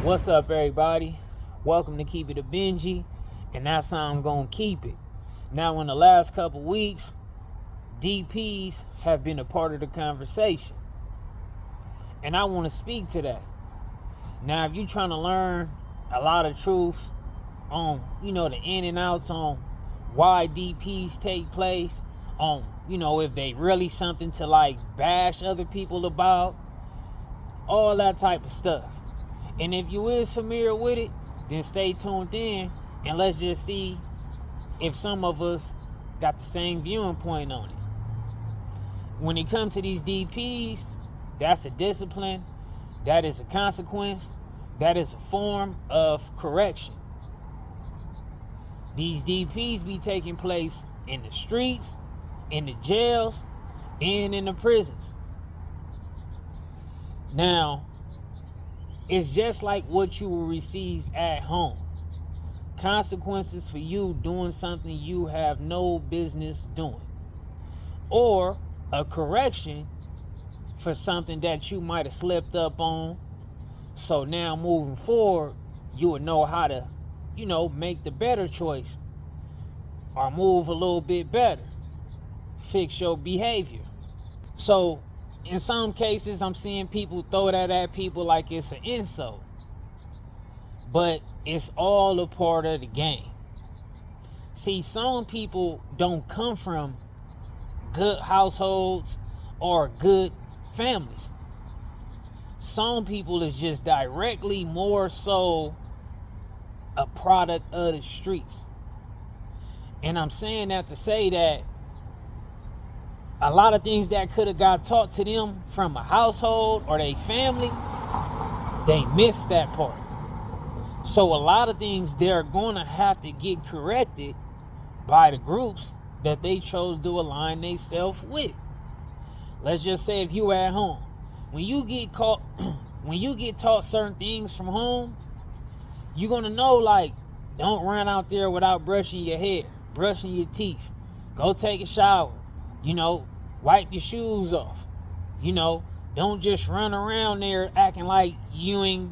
What's up, everybody? Welcome to KEEPITABENJY, and that's how I'm gonna keep it. Now, in the last couple weeks, DPs have been a part of the conversation, and I want to speak to that. Now, if you're trying to learn a lot of truths on, the in and outs on why DPs take place, on, if they really something to like bash other people about, all that type of stuff. And if you is familiar with it, then stay tuned in and let's just see if some of us got the same viewing point on it. When it comes to these DPs, that's a discipline, that is a consequence, that is a form of correction. These DPs be taking place in the streets, in the jails, and in the prisons. Now, it's just like what you will receive at home. Consequences for you doing something you have no business doing. Or a correction for something that you might have slipped up on. So now moving forward, you will know how to, make the better choice. Or move a little bit better. Fix your behavior. So in some cases, I'm seeing people throw that at people like it's an insult. But it's all a part of the game. See, some people don't come from good households or good families. Some people is just directly more so a product of the streets. And I'm saying that to say that a lot of things that could have got taught to them from a household or their family, they missed that part. So a lot of things they're going to have to get corrected by the groups that they chose to align themselves with. Let's just say if you at home, when you get taught certain things from home, you're going to know, like, don't run out there without brushing your hair, brushing your teeth, go take a shower. Wipe your shoes off. Don't just run around there acting like you ain't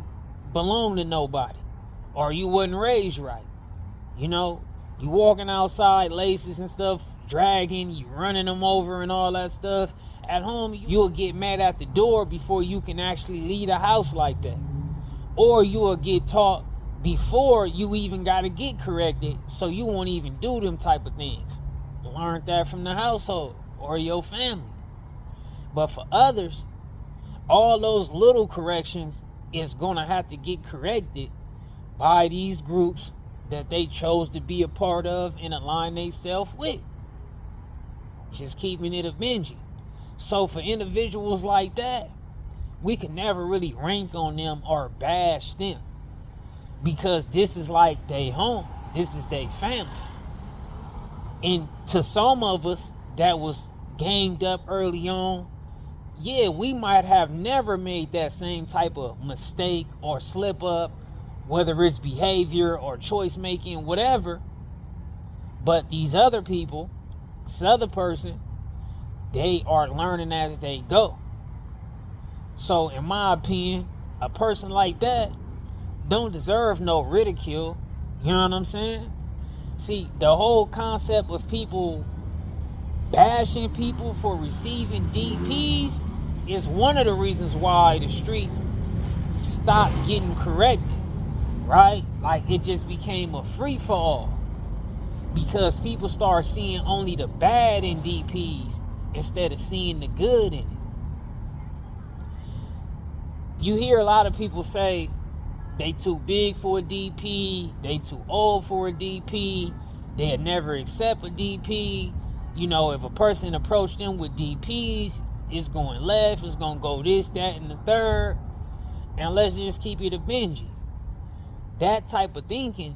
belong to nobody or you wasn't raised right. You walking outside, laces and stuff, dragging, you running them over and all that stuff. At home, you'll get mad at the door before you can actually leave the house like that. Or you will get taught before you even got to get corrected, so you won't even do them type of things. Learned that from the household or your family. But for others, all those little corrections is going to have to get corrected by these groups that they chose to be a part of and align themselves with. Just keeping it a Benji. So for individuals like that, we can never really rank on them or bash them, because this is like their home. This is their family. And to some of us that was gamed up early on, yeah, we might have never made that same type of mistake or slip up, whether it's behavior or choice making, whatever. But these other people, this other person, they are learning as they go. So in my opinion, a person like that don't deserve no ridicule. You know what I'm saying? See, the whole concept of people bashing people for receiving DPs is one of the reasons why the streets stopped getting corrected, right? Like, it just became a free-for-all because people start seeing only the bad in DPs instead of seeing the good in it. You hear a lot of people say they too big for a DP, they too old for a DP, they'll never accept a DP. If a person approached them with DPs, it's going left, it's going to go this, that, and the third. And let's just keep it a Benji. That type of thinking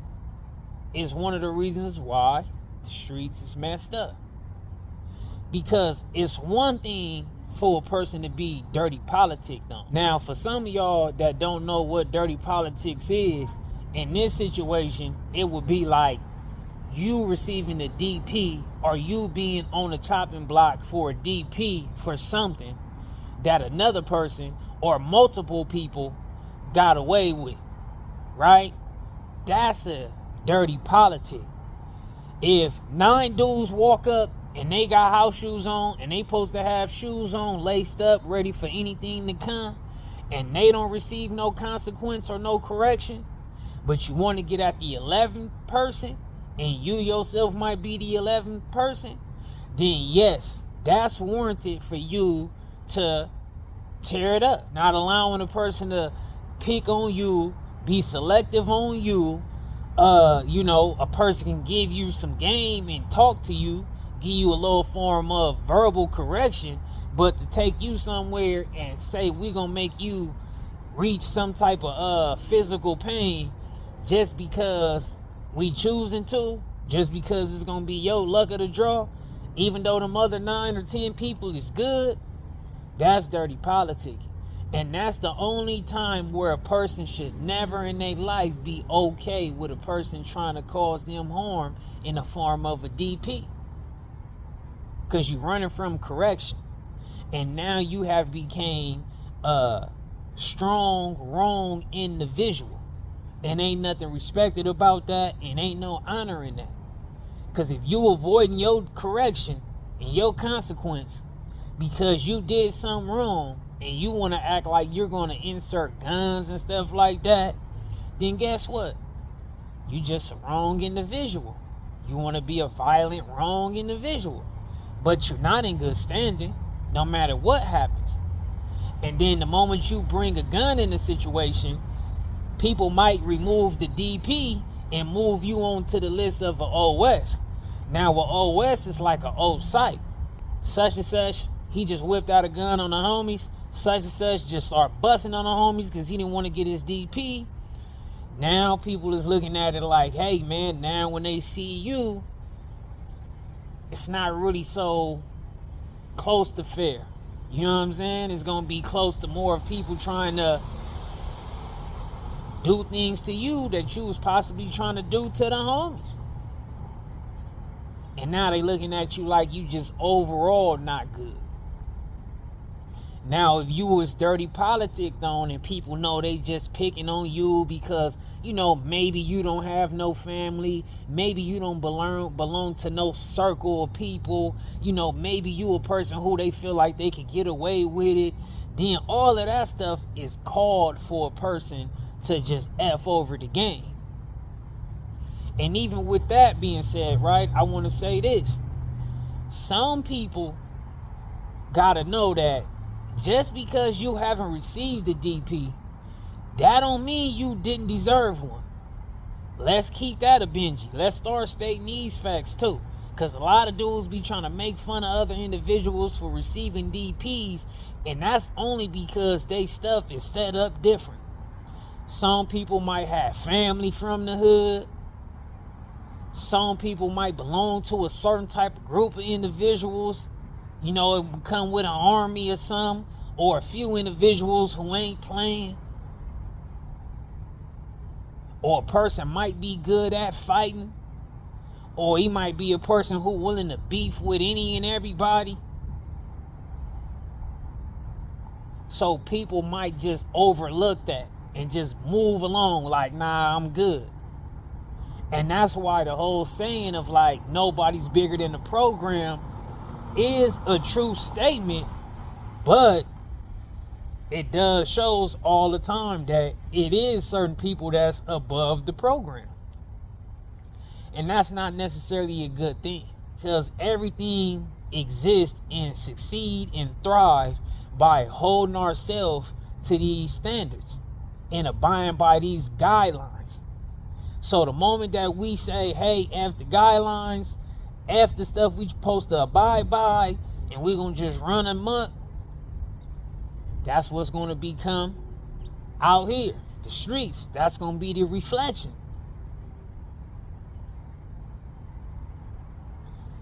is one of the reasons why the streets is messed up. Because it's one thing for a person to be dirty politic though. Now, for some of y'all that don't know what dirty politics is, in this situation, it would be like you receiving a DP or you being on a chopping block for a DP for something that another person or multiple people got away with. right? That's a dirty politic. If 9 dudes walk up and they got house shoes on and they supposed to have shoes on, laced up, ready for anything to come, and they don't receive no consequence or no correction, but you want to get at the 11th person and you yourself might be the 11th person, then yes, that's warranted for you to tear it up. Not allowing a person to pick on you, be selective on you. A person can give you some game and talk to you, give you a little form of verbal correction, but to take you somewhere and say we're gonna make you reach some type of physical pain just because we choosing to, just because it's gonna be your luck of the draw, even though the other 9 or 10 people is good, that's dirty politicking. And that's the only time where a person should never in their life be okay with a person trying to cause them harm in the form of a DP. Because you're running from correction. And now you have became a strong, wrong individual. And ain't nothing respected about that, and ain't no honor in that. Because if you avoiding your correction and your consequence because you did something wrong, and you want to act like you're going to insert guns and stuff like that, then guess what? You just a wrong individual. You want to be a violent, wrong individual. But you're not in good standing, no matter what happens. And then the moment you bring a gun in the situation, people might remove the DP and move you onto the list of an OS. Now, an OS is like an old site. Such and such, he just whipped out a gun on the homies. Such and such just start busting on the homies because he didn't want to get his DP. Now people is looking at it like, hey man, now when they see you, it's not really so close to fair. You know what I'm saying? It's going to be close to more of people trying to do things to you that you was possibly trying to do to the homies. And now they looking at you like you just overall not good. Now, if you was dirty politic on and people know they just picking on you because, maybe you don't have no family, maybe you don't belong to no circle of people, maybe you a person who they feel like they could get away with it, then all of that stuff is called for a person to just F over the game. And even with that being said, right, I want to say this. Some people gotta know that just because you haven't received a DP, that don't mean you didn't deserve one. Let's keep that a Benji. Let's start stating these facts too. Because a lot of dudes be trying to make fun of other individuals for receiving DPs, and that's only because they stuff is set up different. Some people might have family from the hood. Some people might belong to a certain type of group of individuals. It would come with an army or something, or a few individuals who ain't playing. Or a person might be good at fighting, or he might be a person who willing to beef with any and everybody. So people might just overlook that and just move along like, nah, I'm good. And that's why the whole saying of like, nobody's bigger than the program is a true statement, but it does shows all the time that it is certain people that's above the program. And that's not necessarily a good thing, because everything exists and succeed and thrive by holding ourselves to these standards and abiding by these guidelines. So the moment that we say, hey, F the guidelines, F the stuff we supposed to abide by, and we're going to just run amok, that's what's going to become out here. The streets, that's going to be the reflection.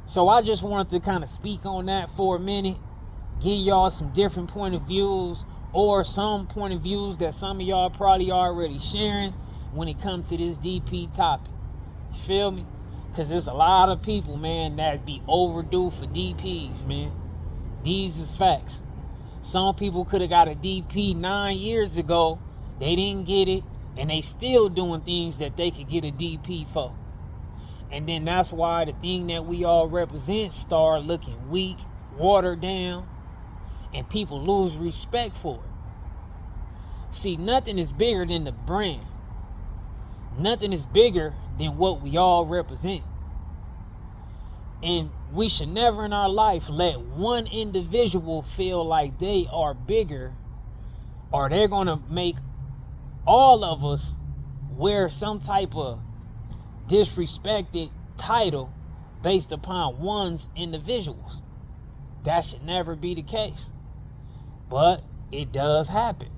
So I just wanted to kind of speak on that for a minute, give y'all some different point of views, or some point of views that some of y'all probably already sharing when it comes to this DP topic. You feel me? Because there's a lot of people, man, that be overdue for DPs, man. These is facts. Some people could have got a DP 9 years ago. They didn't get it. And they still doing things that they could get a DP for. And then that's why the thing that we all represent start looking weak, watered down, and people lose respect for it. See, nothing is bigger than the brand. Nothing is bigger than what we all represent. And we should never in our life let one individual feel like they are bigger, or they're going to make all of us wear some type of disrespected title based upon one's individuals. That should never be the case. But it does happen.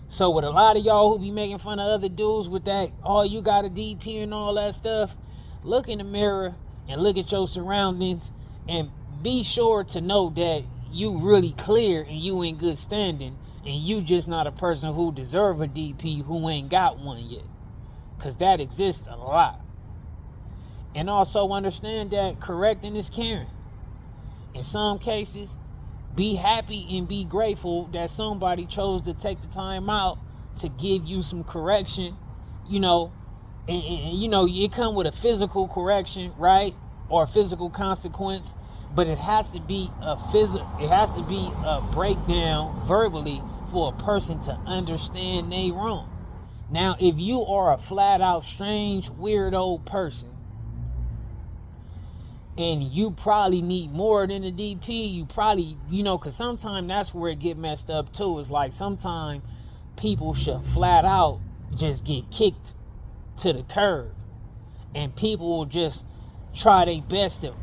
So with a lot of y'all who be making fun of other dudes with that, oh, you got a DP and all that stuff, look in the mirror and look at your surroundings and be sure to know that you really clear and you in good standing, and you just not a person who deserve a DP who ain't got one yet. Because that exists a lot. And also understand that correcting is caring. In some cases, be happy and be grateful that somebody chose to take the time out to give you some correction, you know, and you know, it come with a physical correction, right? Or a physical consequence, but it has to be a breakdown verbally for a person to understand they wrong. Now, if you are a flat out strange, weirdo person, and you probably need more than a DP, you probably, you know, because sometimes that's where it get messed up too. It's like sometimes people should flat out just get kicked to the curb, and people will just try their best to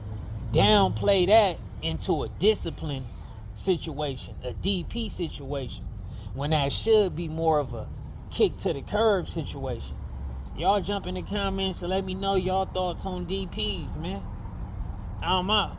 downplay that into a discipline situation, a DP situation, when that should be more of a kick to the curb situation. Y'all jump in the comments and let me know y'all thoughts on DPs, man. I'm out.